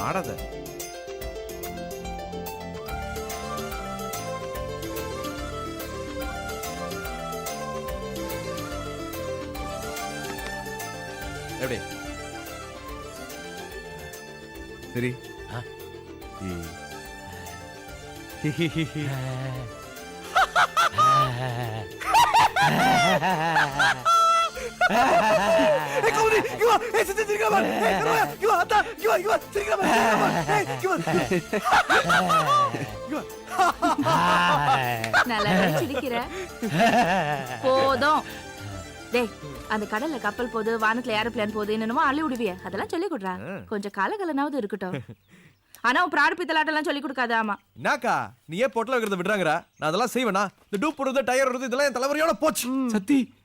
ஆடாத. எப்படி சரி? நல்லா சிரிக்கிற. போதும். டேய், அந்த கடல்ல கப்பல் போகுது, வானத்துல ஏரோப்ளேன் போகுது, என்னமோ அள்ளி விடுவிய, அதெல்லாம் சொல்லி கொடுறா. கொஞ்சம் காலகலனாவது இருக்கட்டும். ஆனா உன் பிராடு பித்தலாட்டெல்லாம் சொல்லி கொடுக்காத. ஆமா என்னக்கா நீ ஏன் பொட்டல வைக்கிறத விடுறாங்கடா? நான் அதெல்லாம் செய்வேனா? இந்த டூப் போடுறது, டயர் வருது, இதெல்லாம் என் தலைவரையோட போச்சு. சத்தி